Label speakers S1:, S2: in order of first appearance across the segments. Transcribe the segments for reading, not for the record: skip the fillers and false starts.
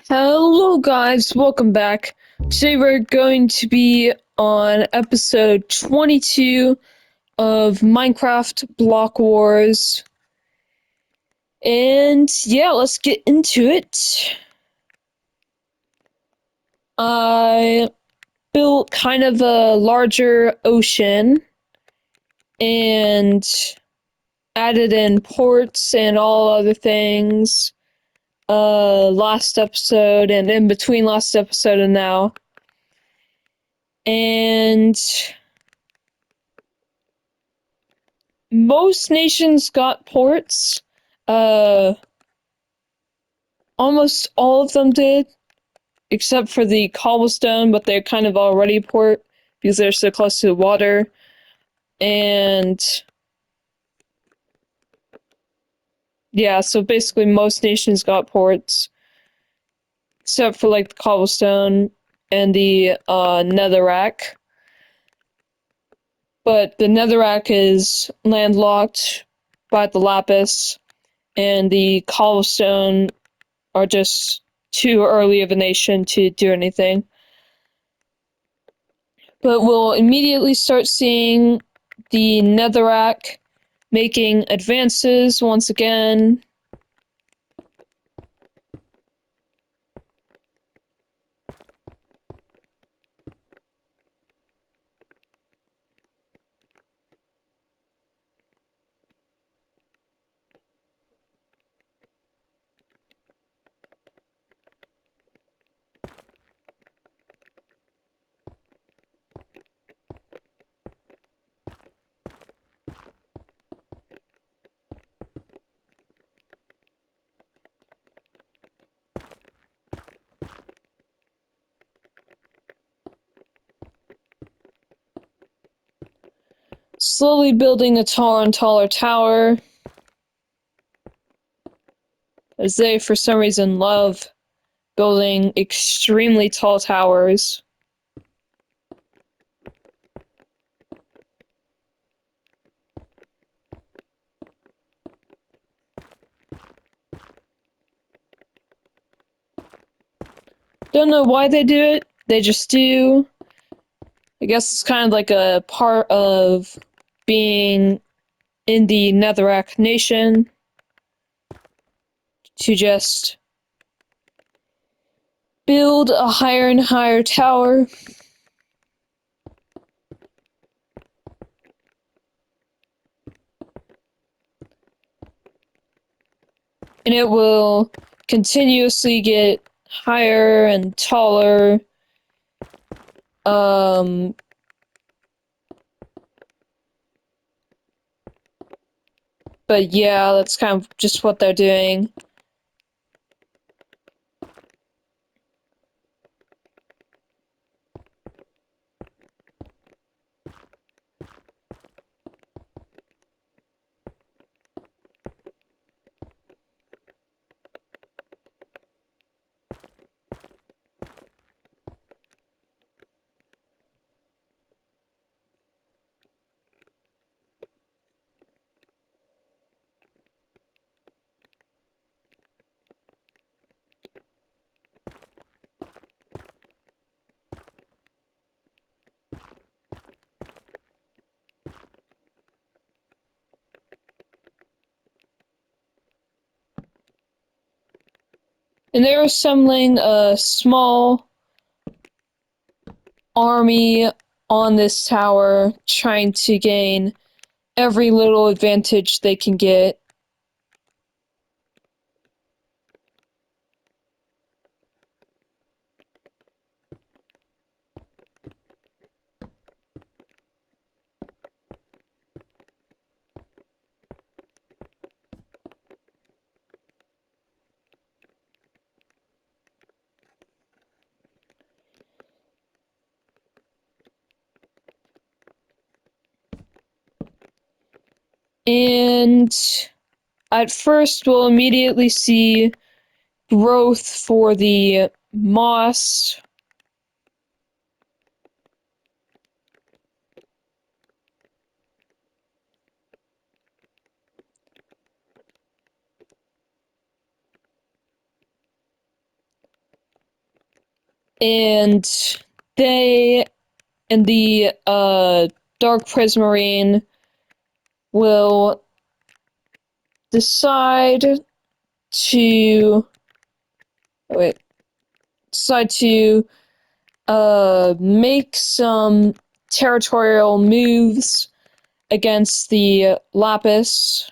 S1: Hello guys, welcome back. Today we're going to be on episode 22 of Minecraft Block Wars. And yeah, let's get into it. I built kind of a larger ocean and added in ports and all other things last episode and in between last episode and now. And most nations got ports. Uh, Almost all of them did, except for the cobblestone, but they're kind of already port because they're so close to the water. And yeah, so basically most nations got ports, except for like the cobblestone and the netherrack. But the netherrack is landlocked by the lapis, and the cobblestone are just too early of a nation to do anything. But we'll immediately start seeing the netherrack making advances once again. Slowly building a taller and taller tower, as they for some reason love building extremely tall towers. Don't know why they do it, they just do. I guess it's kind of like a part of being in the netherrack nation to just build a higher and higher tower. And it will continuously get higher and taller. Um, but yeah, that's kind of just what they're doing. And they're assembling a small army on this tower, trying to gain every little advantage they can get. And at first, we'll immediately see growth for the moss. and they and the Dark Prismarine will decide to wait decide to make some territorial moves against the Lapis,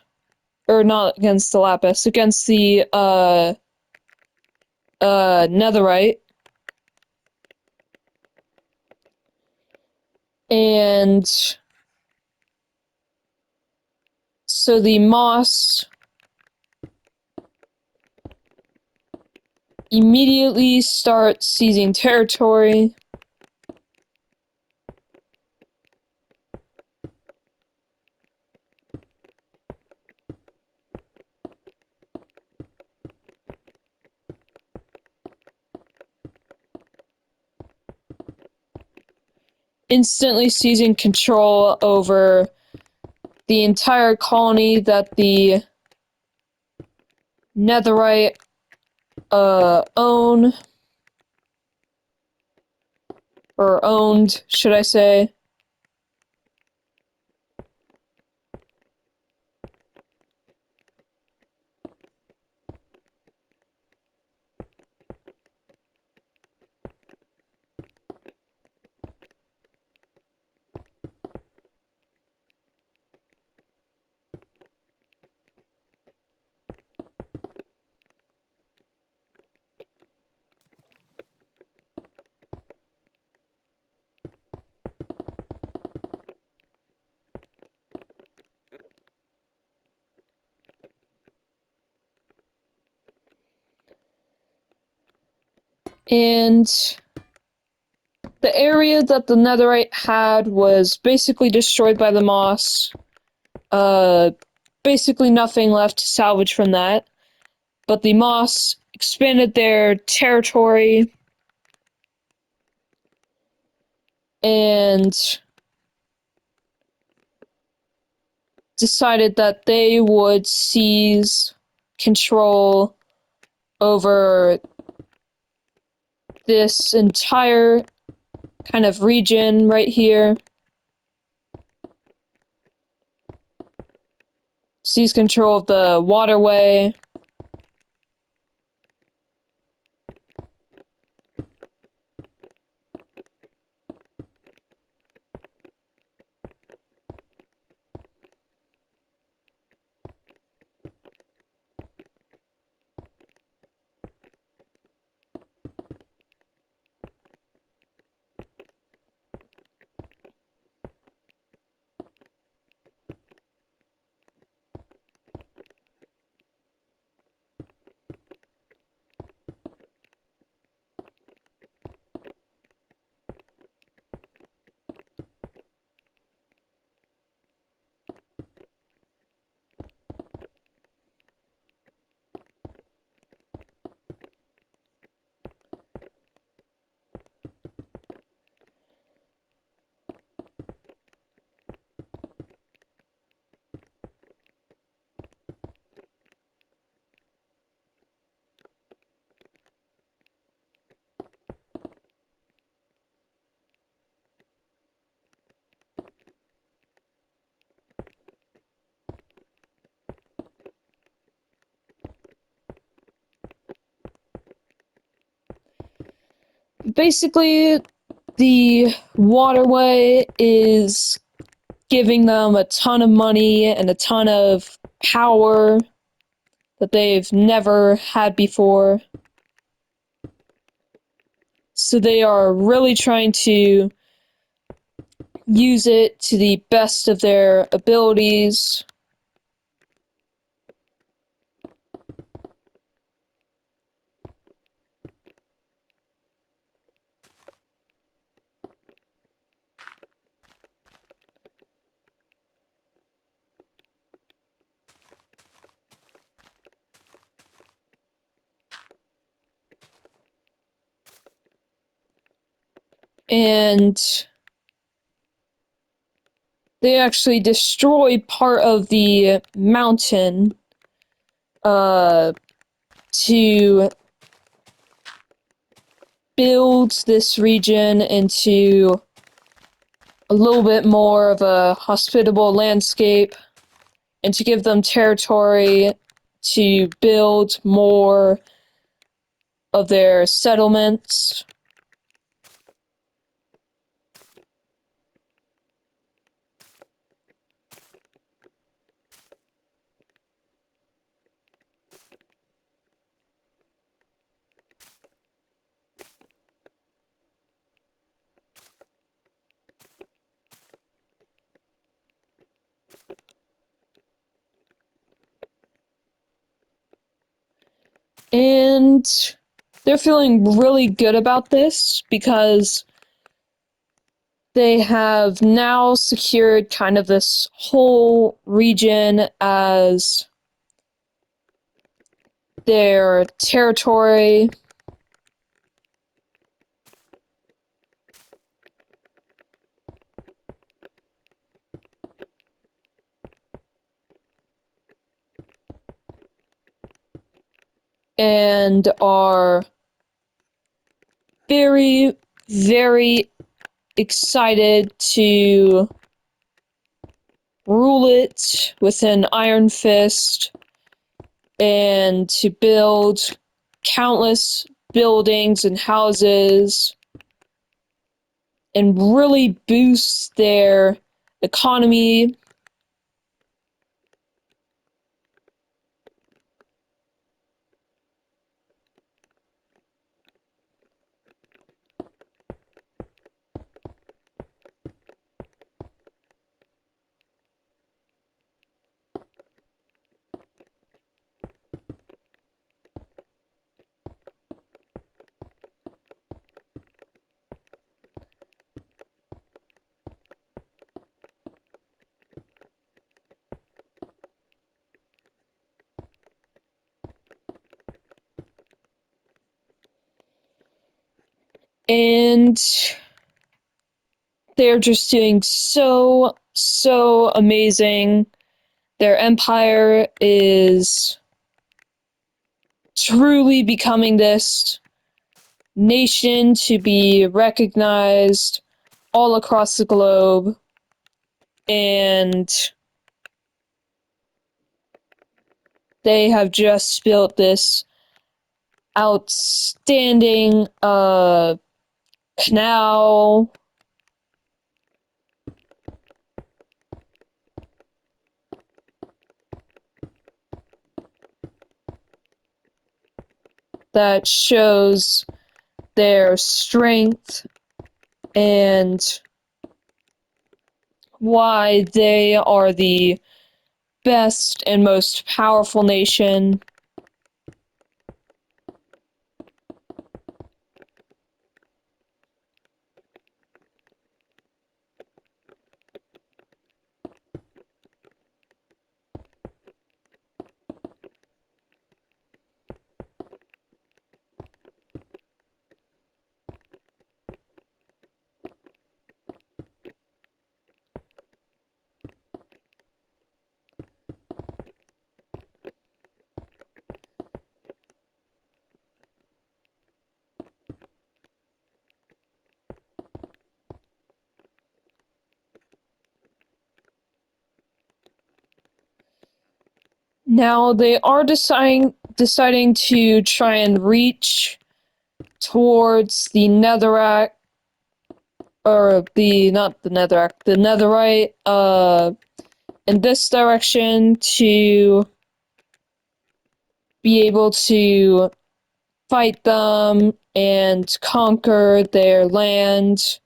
S1: or not against the Lapis, against the Netherite. And so the Moss immediately start seizing territory. Instantly seizing control over the entire colony that the Netherite own, or owned, should I say. And the area that the Netherite had was basically destroyed by the Moss. Basically nothing left to salvage from that. But the Moss expanded their territory and decided that they would seize control over this entire kind of region right here. Seize control of the waterway. Basically, the waterway is giving them a ton of money and a ton of power that they've never had before. So they are really trying to use it to the best of their abilities. And they actually destroy part of the mountain to build this region into a little bit more of a hospitable landscape and to give them territory to build more of their settlements. And they're feeling really good about this because they have now secured kind of this whole region as their territory. And are very, very excited to rule it with an iron fist and to build countless buildings and houses and really boost their economy. And they're just doing so amazing. Their empire is truly becoming this nation to be recognized all across the globe. And they have just built this outstanding canal that shows their strength and why they are the best and most powerful nation. Now they are deciding to try and reach towards the netherrack, or the not the netherrack, the netherite in this direction to be able to fight them and conquer their land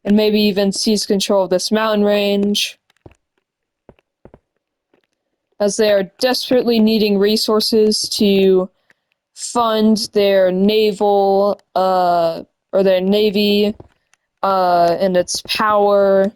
S1: and maybe even seize control of this mountain range, as they are desperately needing resources to fund their naval or their navy and its power.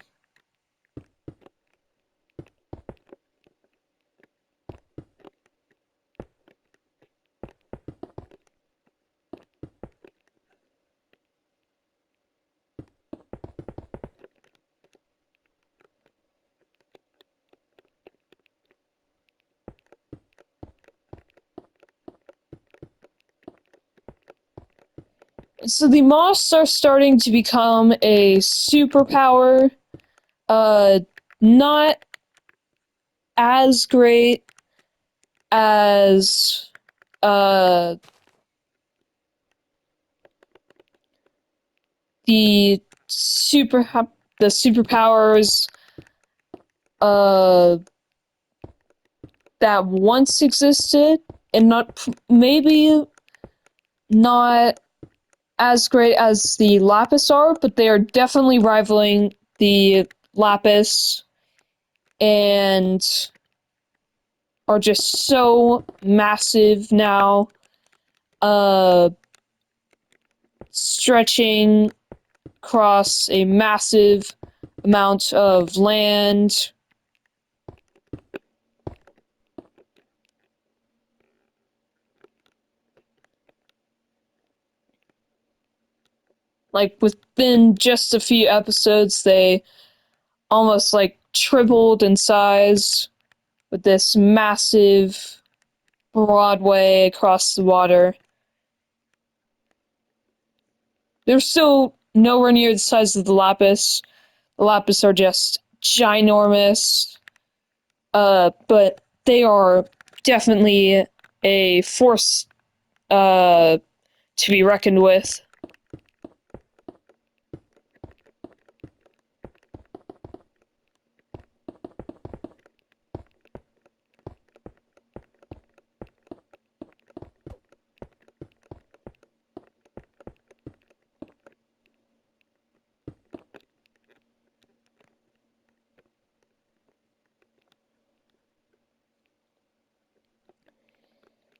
S1: So the Moss are starting to become a superpower. Not as great as uh the the superpowers uh that once existed, and not maybe not as great as the Lapis are, but they are definitely rivaling the Lapis and are just so massive now. Uh, Stretching across a massive amount of land. Like within just a few episodes, they almost like tripled in size with this massive Broadway across the water. They're still nowhere near the size of the Lapis. The Lapis are just ginormous, but they are definitely a force to be reckoned with.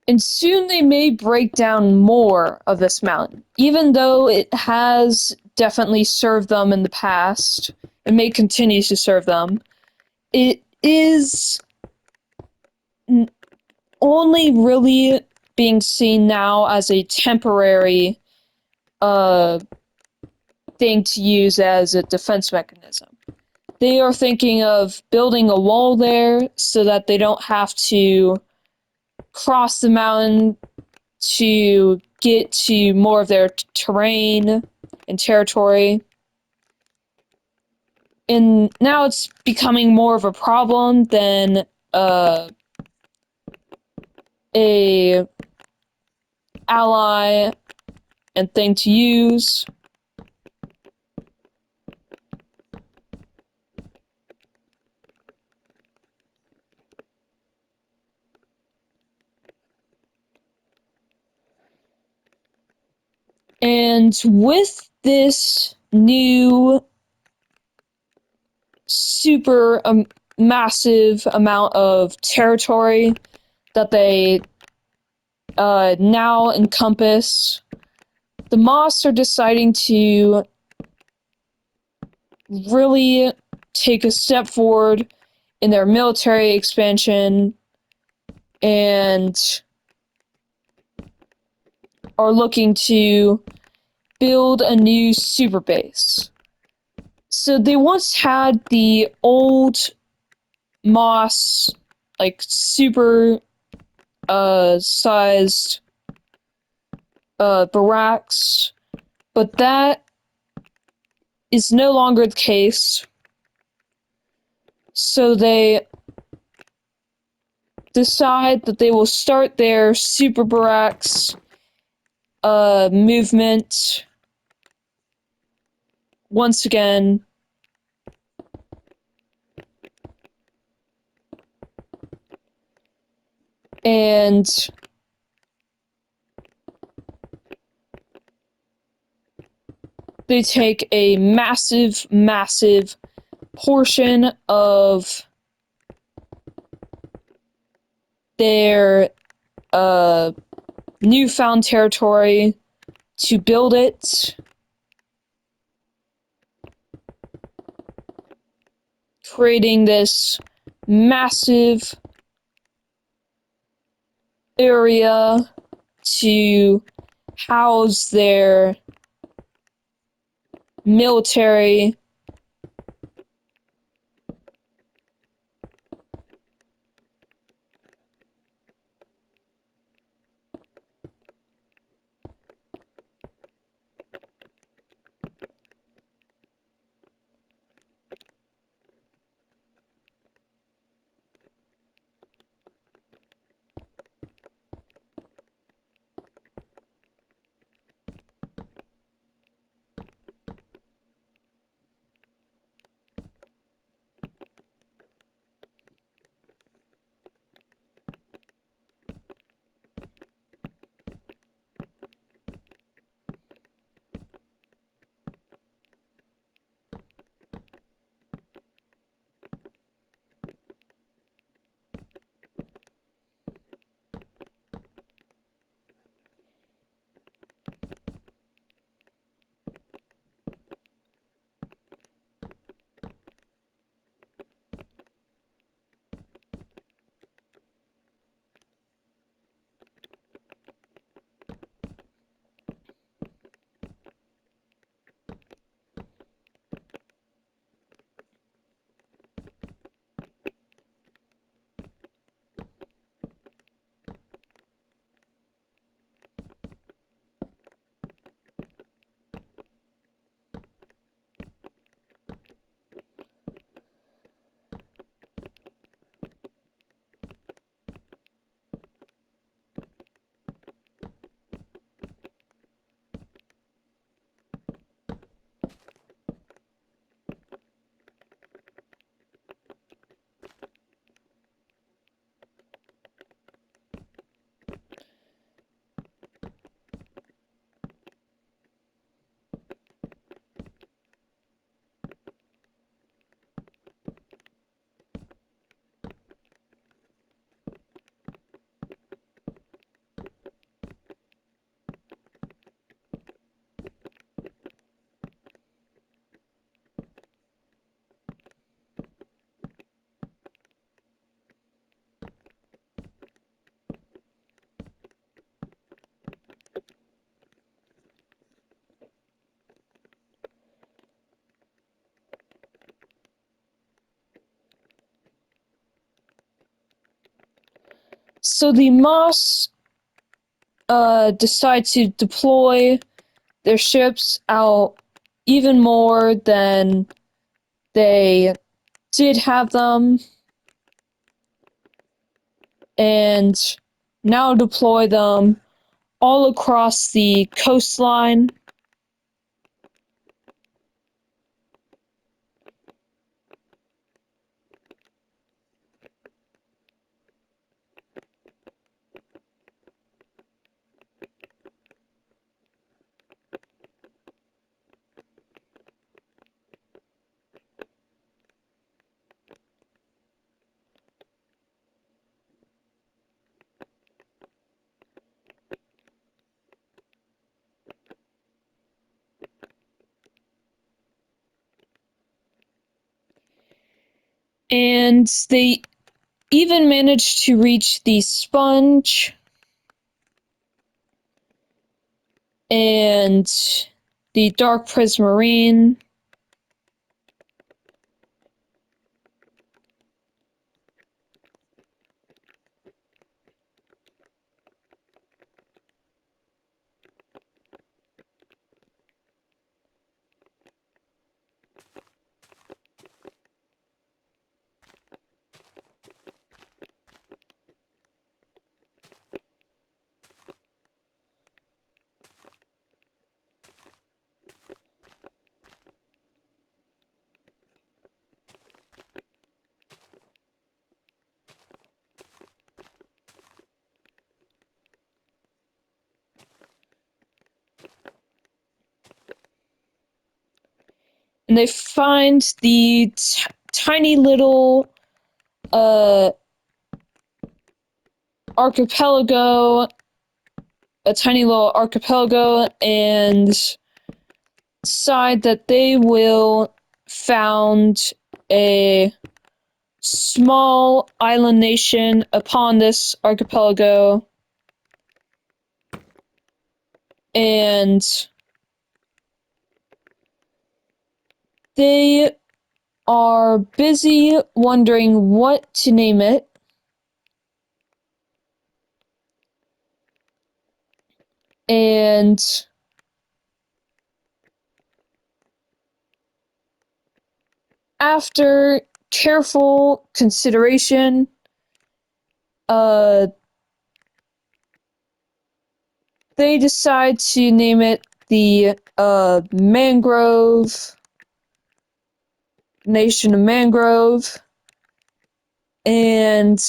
S1: And soon they may break down more of this mountain, even though it has definitely served them in the past and may continue to serve them. It is only really being seen now as a temporary uh, thing to use as a defense mechanism. They are thinking of building a wall there so that they don't have to cross the mountain to get to more of their terrain and territory. And now it's becoming more of a problem than a ally and thing to use. And with this new super massive amount of territory that they now encompass, the Moss are deciding to really take a step forward in their military expansion and are looking to build a new super base. So they once had the old Moss, like super sized barracks, but that is no longer the case. So they decide that they will start their super barracks movement once again. And they take a massive, massive portion of their newfound territory to build it, creating this massive area to house their military. So the Moss decide to deploy their ships out even more than they did have them, and now deploy them all across the coastline. And they even managed to reach the Sponge and the Dark Prismarine. And they find the tiny little archipelago, a tiny little archipelago, and decide that they will found a small island nation upon this archipelago, and they are busy wondering what to name it. And after careful consideration, they decide to name it the Mangrove Nation of Mangrove, and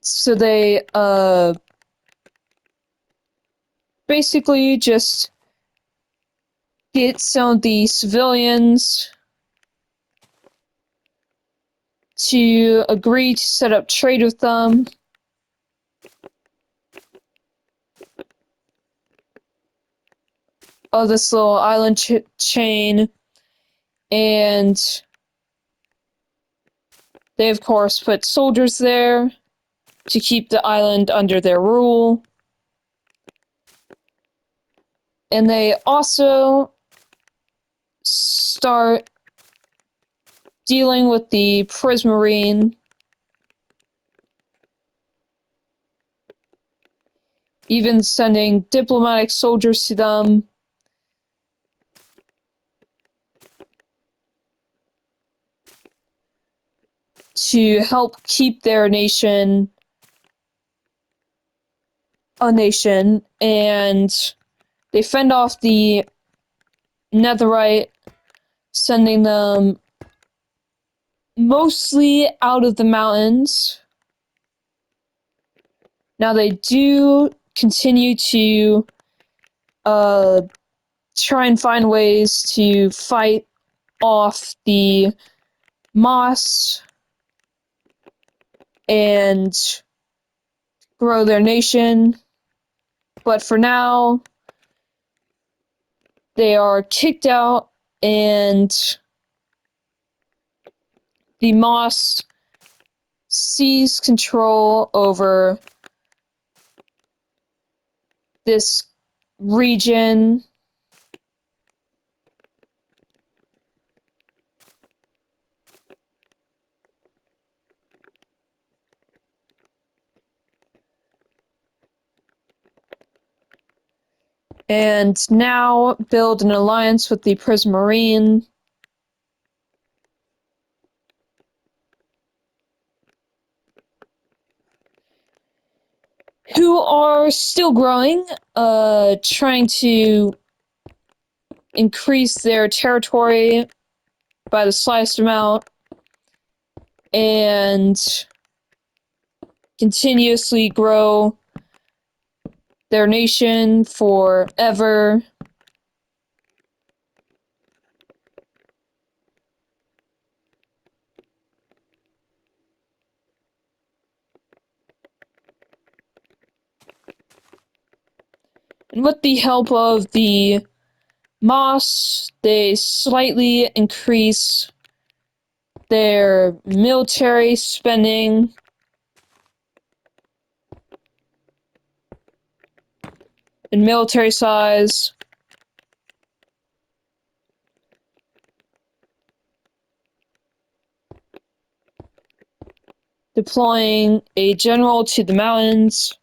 S1: so they basically just get some of the civilians to agree to set up trade with them. Of this little island chain, and they of course put soldiers there to keep the island under their rule. And they also start dealing with the Prismarine, even sending diplomatic soldiers to them to help keep their nation a nation, and they fend off the Netherite, sending them mostly out of the mountains. Now they do continue to try and find ways to fight off the Moss and grow their nation. But for now, they are kicked out, and the Moss seize control over this region. and now build an alliance with the Prismarine. Who are still growing, trying to increase their territory by the slightest amount, and continuously grow their nation forever. And with the help of the Moss, they slightly increase their military spending and military size, deploying a general to the mountains.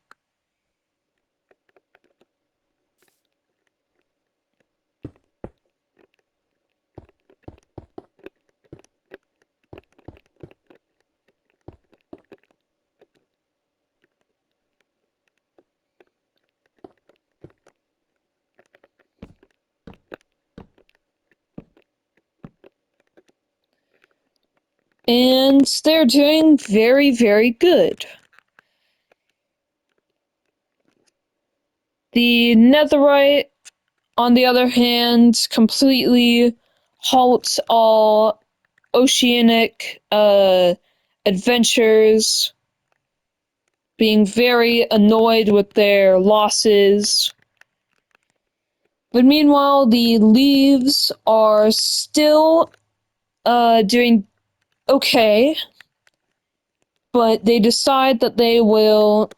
S1: And they're doing very, very good. The Netherite, on the other hand, completely halts all oceanic adventures, being very annoyed with their losses. But meanwhile, the Leaves are still doing okay, but they decide that they will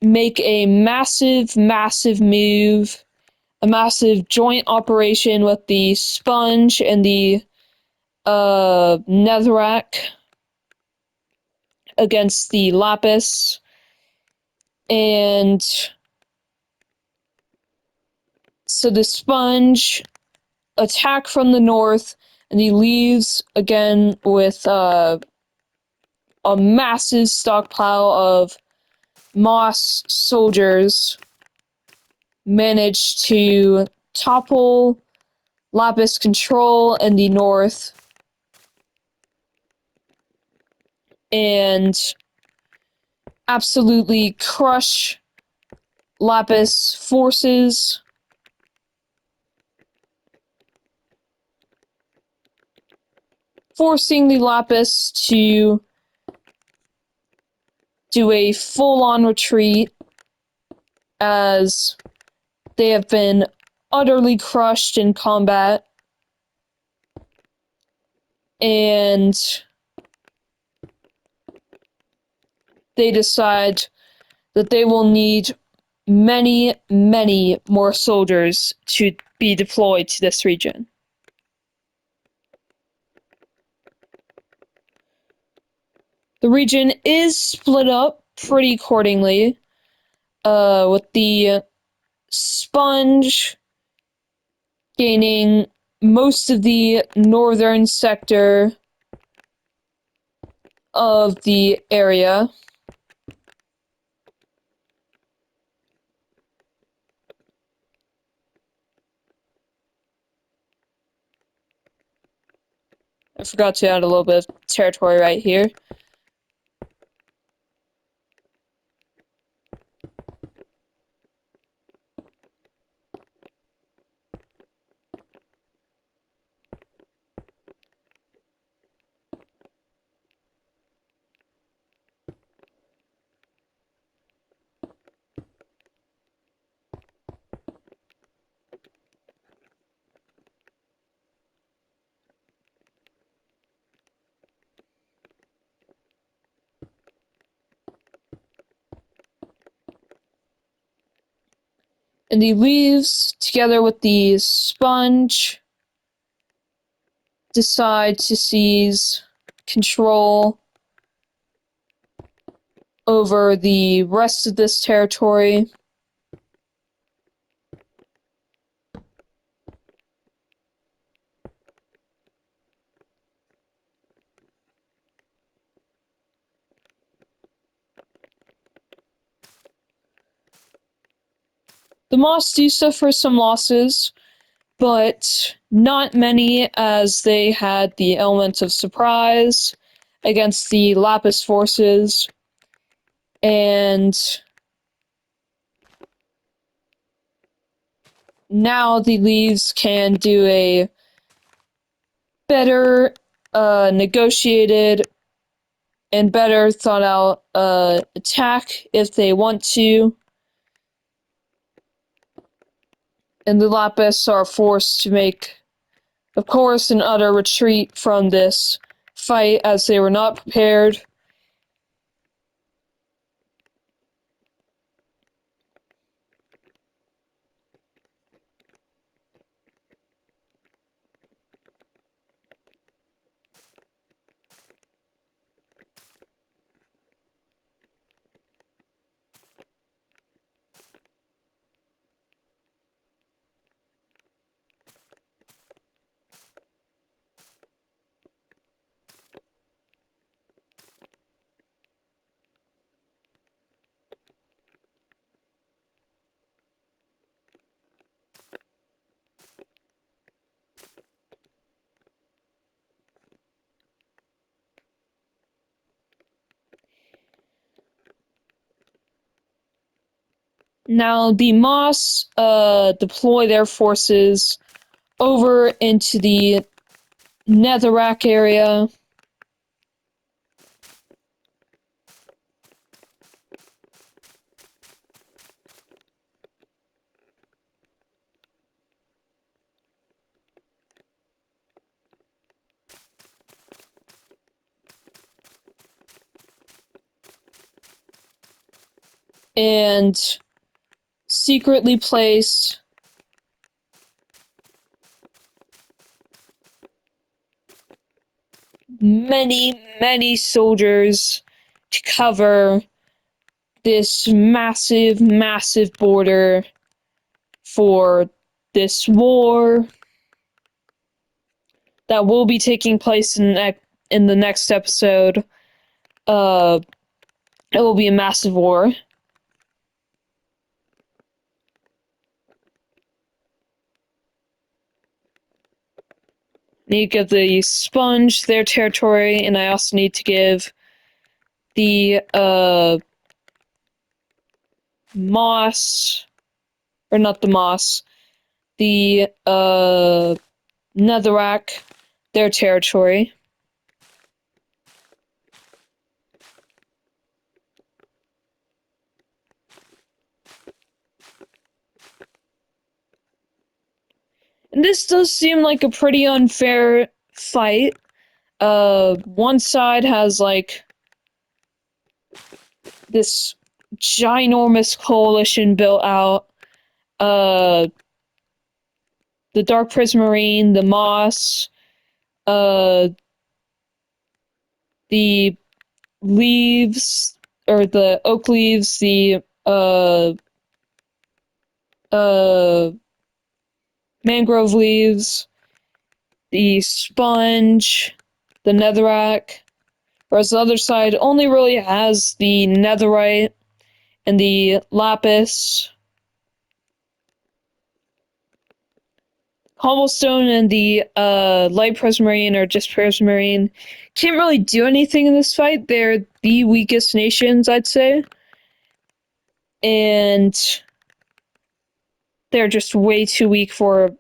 S1: make a massive, massive move, a massive joint operation with the Sponge and the Netherrack against the Lapis. And so the Sponge attack from the north, and he leaves again with a massive stockpile of Moss soldiers, managed to topple Lapis control in the north, and absolutely crush Lapis forces. Forcing the Lapis to do a full-on retreat, as they have been utterly crushed in combat. And they decide that they will need many, many more soldiers to be deployed to this region. The region is split up pretty accordingly, with the Sponge gaining most of the northern sector of the area. I forgot to add a little bit of territory right here. And the Leaves, together with the Sponge, decide to seize control over the rest of this territory. The Moss do suffer some losses, but not many, as they had the element of surprise against the Lapis forces, and now the Leaves can do a better negotiated and better thought out attack if they want to. And the Lapis are forced to make, of course, an utter retreat from this fight as they were not prepared. Now the Moss deploy their forces over into the Netherrack area. And secretly place many soldiers to cover this massive border for this war that will be taking place in the next episode. Uh, it will be a massive war. Need to give the Sponge their territory, and I also need to give the Moss, or not the Moss, the Netherrack their territory. And this does seem like a pretty unfair fight. One side has like this ginormous coalition built out. The Dark Prismarine, the Moss, the Leaves, or the Oak Leaves, the uh, Mangrove Leaves, the Sponge, the Netherrack, whereas the other side only really has the Netherite and the Lapis. Cobblestone and the Light Prismarine, or just Prismarine, can't really do anything in this fight. They're the weakest nations, I'd say. And they're just way too weak for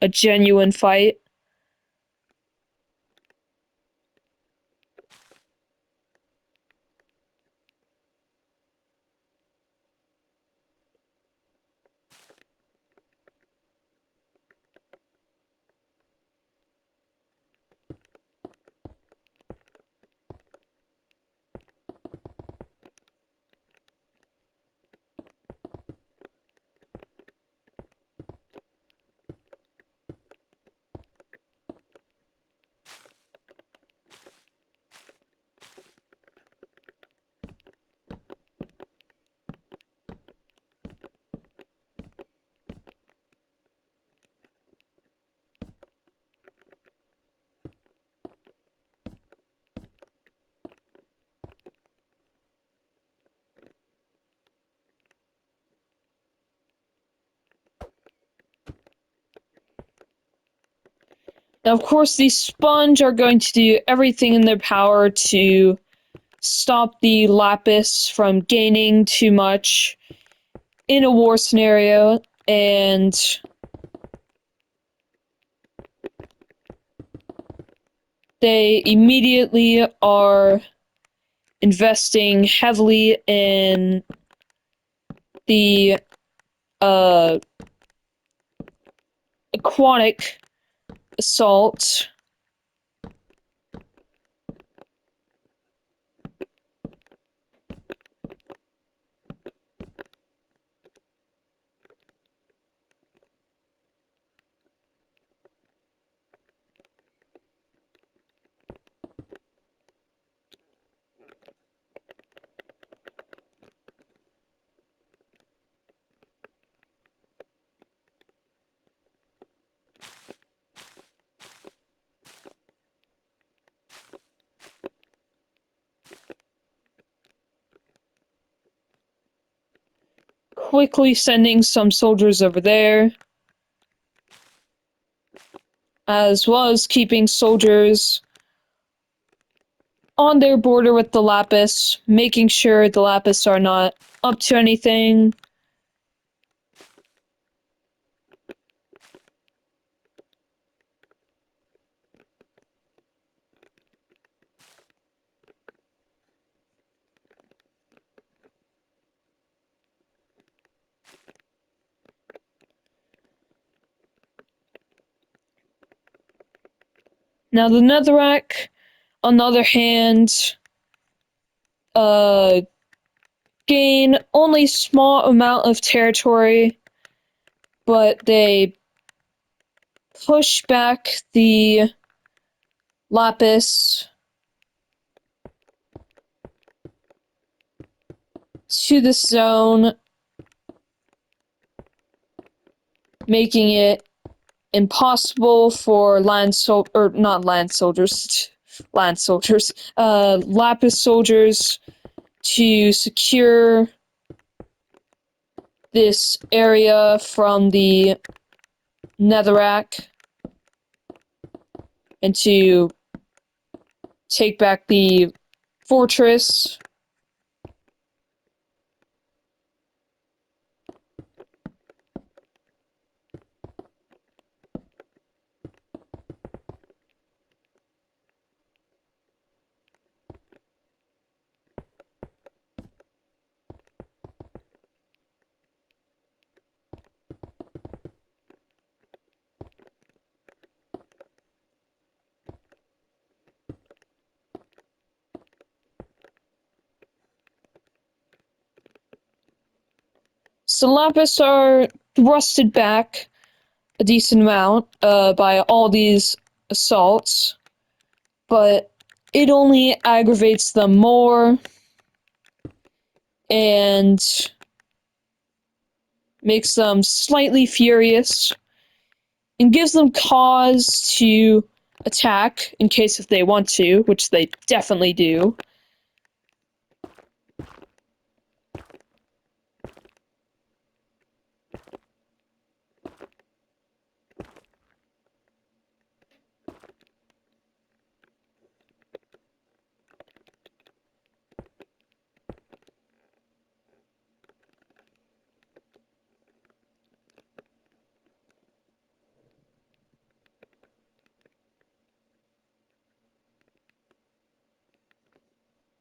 S1: a genuine fight. Now, of course, the Sponge are going to do everything in their power to stop the Lapis from gaining too much in a war scenario, and they immediately are investing heavily in the aquatic assault. Quickly sending some soldiers over there, as well as keeping soldiers on their border with the Lapis, making sure the Lapis are not up to anything. Now the Netherrack, on the other hand, gain only small amount of territory, but they push back the Lapis to this zone, making it impossible for Lapis soldiers to secure this area from the Netherrack and to take back the fortress. So Lapis are thrusted back a decent amount by all these assaults, but it only aggravates them more and makes them slightly furious and gives them cause to attack in case if they want to, which they definitely do.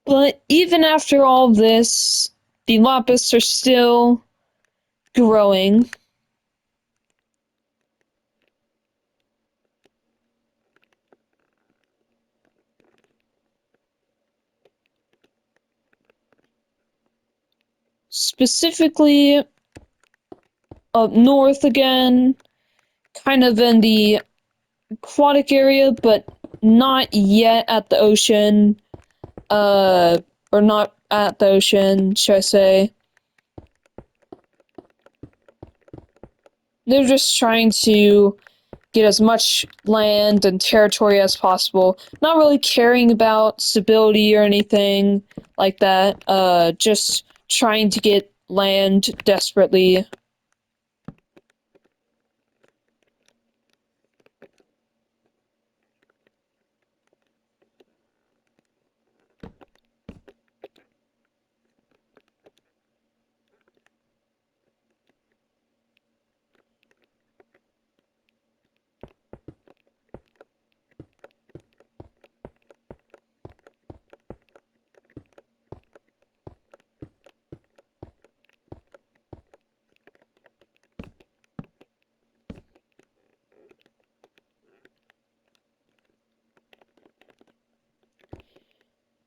S1: But even after all this, the Lapis are still growing. Specifically up north again, kind of in the aquatic area, but not yet at the ocean. Or not at the ocean, should I say. They're just trying to get as much land and territory as possible. Not really caring about stability or anything like that. Just trying to get land desperately.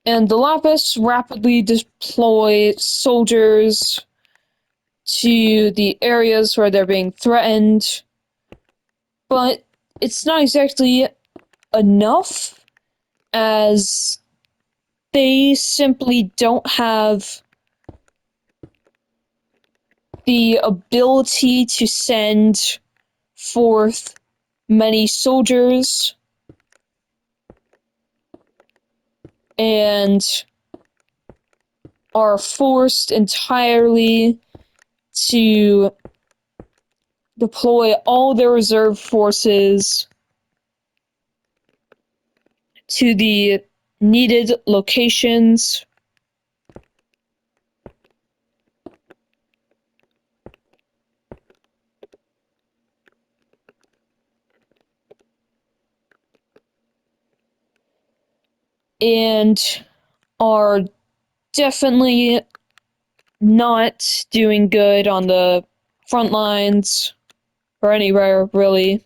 S1: And the Lapis rapidly deploy soldiers to the areas where they're being threatened, but it's not exactly enough, as they simply don't have the ability to send forth many soldiers, and are forced entirely to deploy all their reserve forces to the needed locations. And are definitely not doing good on the front lines or anywhere really.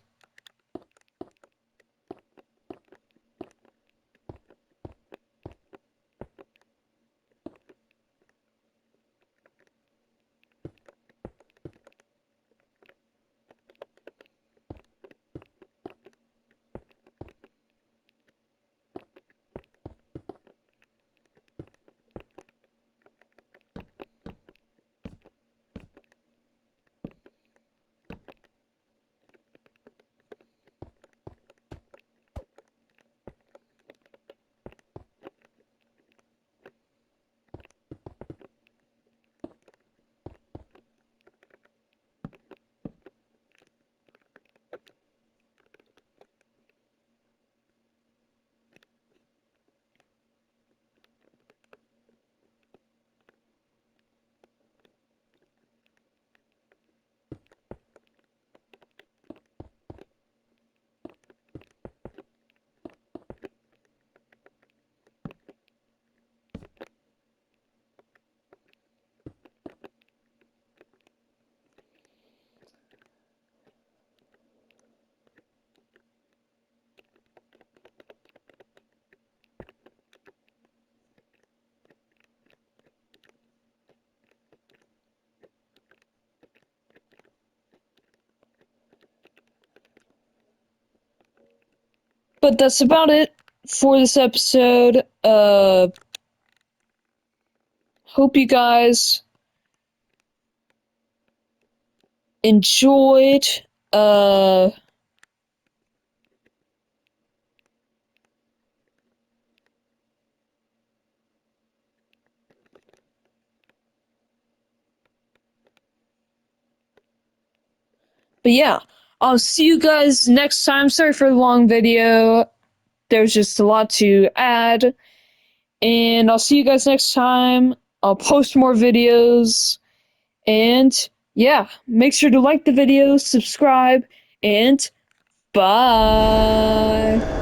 S1: But that's about it for this episode. Hope you guys enjoyed. Uh, but yeah, I'll see you guys next time. Sorry for the long video. There's just a lot to add. And I'll see you guys next time. I'll post more videos. And yeah, make sure to like the video, subscribe, and bye.